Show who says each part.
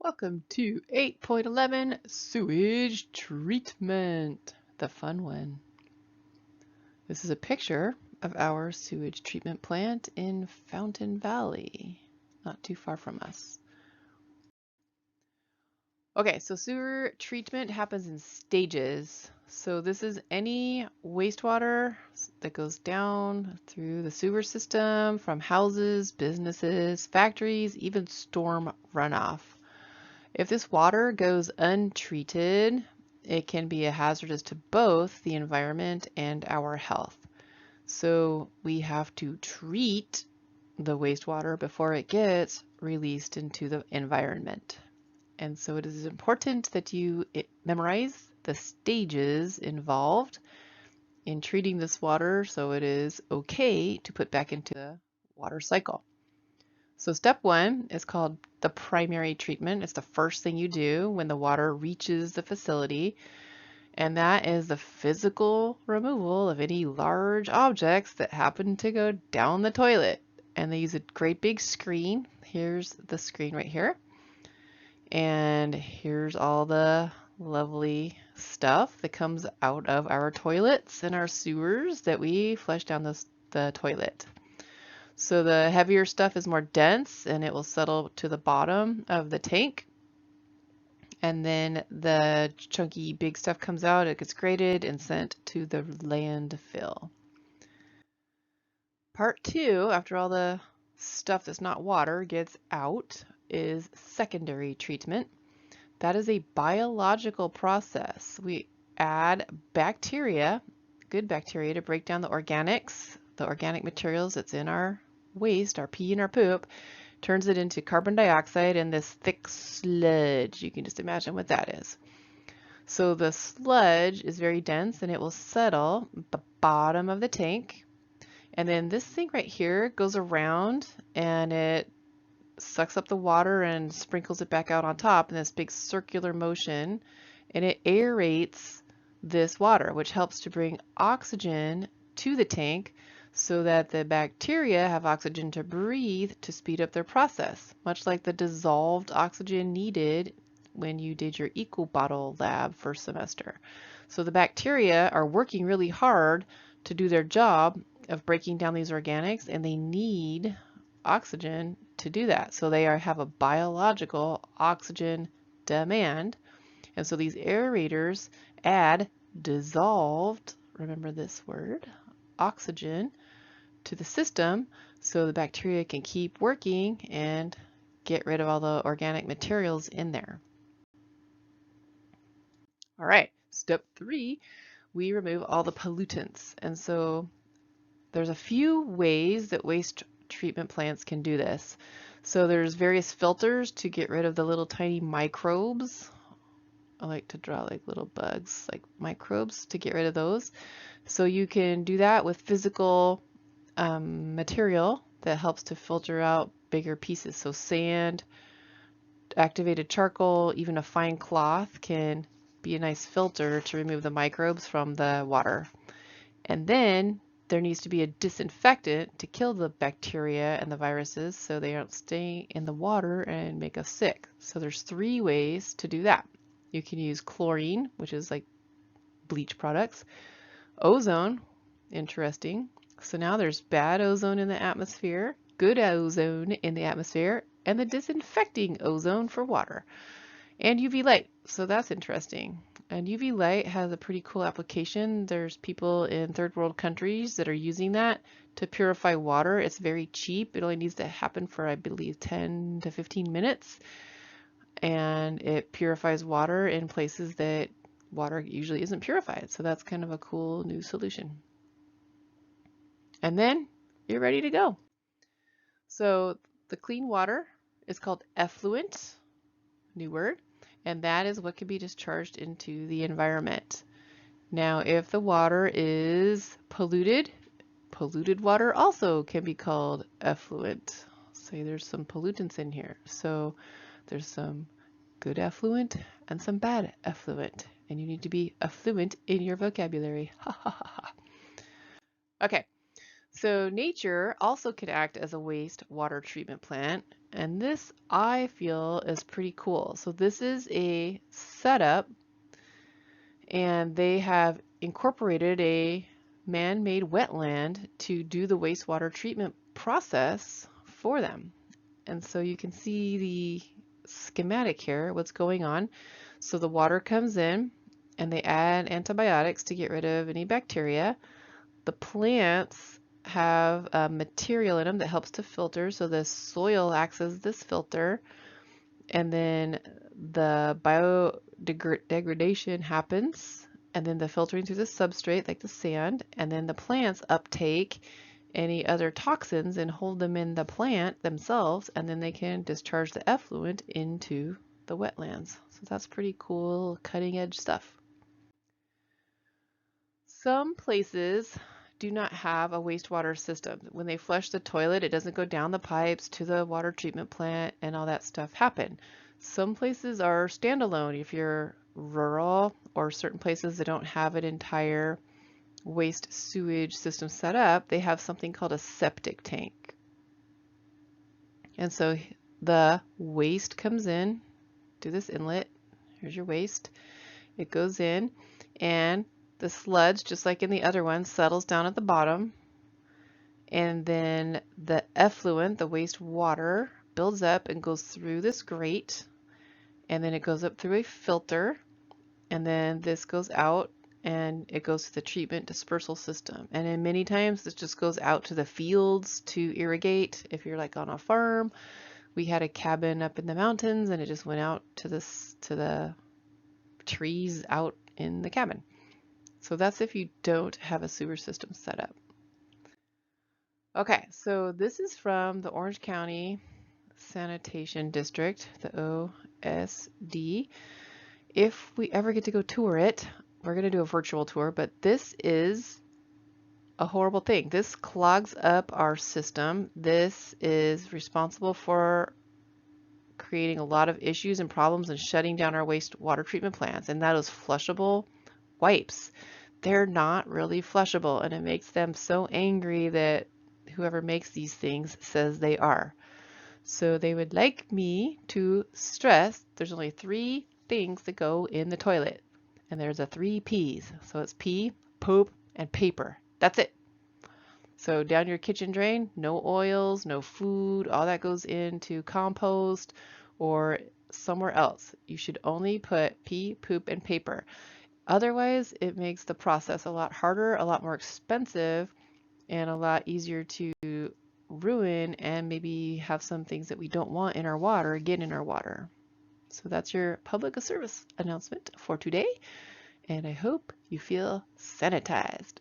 Speaker 1: Welcome to 8.11 Sewage Treatment, the fun one. This is a picture of our sewage treatment plant in Fountain Valley, not too far from us. Okay, so sewer treatment happens in stages. So this is any wastewater that goes down through the sewer system from houses, businesses, factories, even storm runoff. If this water goes untreated, it can be hazardous to both the environment and our health. So we have to treat the wastewater before it gets released into the environment. And so it is important that you memorize the stages involved in treating this water so it is okay to put back into the water cycle. So step one is called the primary treatment. It's the first thing you do when the water reaches the facility, and that is the physical removal of any large objects that happen to go down the toilet. And they use a great big screen. Here's the screen right here. And here's all the lovely stuff that comes out of our toilets and our sewers that we flush down the toilet. So the heavier stuff is more dense and it will settle to the bottom of the tank. And then the chunky big stuff comes out, it gets graded and sent to the landfill. Part two, after all the stuff that's not water gets out, is secondary treatment. That is a biological process. We add bacteria, good bacteria, to break down the organics, the organic materials that's in our waste, our pee and our poop, turns it into carbon dioxide and this thick sludge. You can just imagine what that is. So the sludge is very dense and it will settle at the bottom of the tank. And then this thing right here goes around and it sucks up the water and sprinkles it back out on top in this big circular motion, and it aerates this water, which helps to bring oxygen to the tank so that the bacteria have oxygen to breathe to speed up their process, much like the dissolved oxygen needed when you did your eco-bottle lab first semester. So the bacteria are working really hard to do their job of breaking down these organics, and they need oxygen to do that. So they have a biological oxygen demand. And so these aerators add dissolved, remember this word, oxygen to the system so the bacteria can keep working and get rid of all the organic materials in there. All right, step three, we remove all the pollutants. And so there's a few ways that waste treatment plants can do this. So there's various filters to get rid of the little tiny microbes. I like to draw like little bugs, like microbes, to get rid of those. So you can do that with physical material that helps to filter out bigger pieces. So sand, activated charcoal, even a fine cloth can be a nice filter to remove the microbes from the water. And then there needs to be a disinfectant to kill the bacteria and the viruses so they don't stay in the water and make us sick. So there's three ways to do that. You can use chlorine, which is like bleach products, ozone, interesting. So now there's bad ozone in the atmosphere, good ozone in the atmosphere, and the disinfecting ozone for water, and UV light. So that's interesting. And UV light has a pretty cool application. There's people in third world countries that are using that to purify water. It's very cheap. It only needs to happen for, I believe, 10 to 15 minutes. And it purifies water in places that water usually isn't purified. So that's kind of a cool new solution. And then you're ready to go. So the clean water is called effluent, new word. And that is what can be discharged into the environment. Now, if the water is polluted, polluted water also can be called effluent. Say there's some pollutants in here. So there's some good effluent and some bad effluent. And you need to be affluent in your vocabulary. Ha ha ha ha. Okay, so nature also can act as a waste water treatment plant. And this I feel is pretty cool. So this is a setup, and they have incorporated a man-made wetland to do the wastewater treatment process for them. And so you can see the schematic here, what's going on. So the water comes in and they add antibiotics to get rid of any bacteria. The plants have a material in them that helps to filter, so the soil acts as this filter, and then the biodegradation happens, and then the filtering through the substrate like the sand, and then the plants uptake any other toxins and hold them in the plant themselves, and then they can discharge the effluent into the wetlands. So that's pretty cool, cutting edge stuff. Some places do not have a wastewater system. When they flush the toilet, it doesn't go down the pipes to the water treatment plant and all that stuff happen. Some places are standalone. If you're rural or certain places that don't have an entire waste sewage system set up, they have something called a septic tank. And so the waste comes in through this inlet. Here's your waste. It goes in, and the sludge, just like in the other one, settles down at the bottom, and then the effluent, the waste water, builds up and goes through this grate, and then it goes up through a filter, and then this goes out and it goes to the treatment dispersal system. And then many times this just goes out to the fields to irrigate. If you're like on a farm, we had a cabin up in the mountains and it just went out to the trees out in the cabin. So that's if you don't have a sewer system set up. Okay, so this is from the Orange County Sanitation District, the OSD. If we ever get to go tour it, we're going to do a virtual tour, but this is a horrible thing. This clogs up our system. This is responsible for creating a lot of issues and problems and shutting down our wastewater treatment plants, and that is flushable wipes. They're not really flushable, and it makes them so angry that whoever makes these things says they are. So they would like me to stress there's only 3 things that go in the toilet, and there's a 3 P's. So it's pee, poop, and paper. That's it. So down your kitchen drain, no oils, no food, all that goes into compost or somewhere else. You should only put pee, poop, and paper. Otherwise, it makes the process a lot harder, a lot more expensive, and a lot easier to ruin and maybe have some things that we don't want in our water get in our water. So that's your public service announcement for today, and I hope you feel sanitized.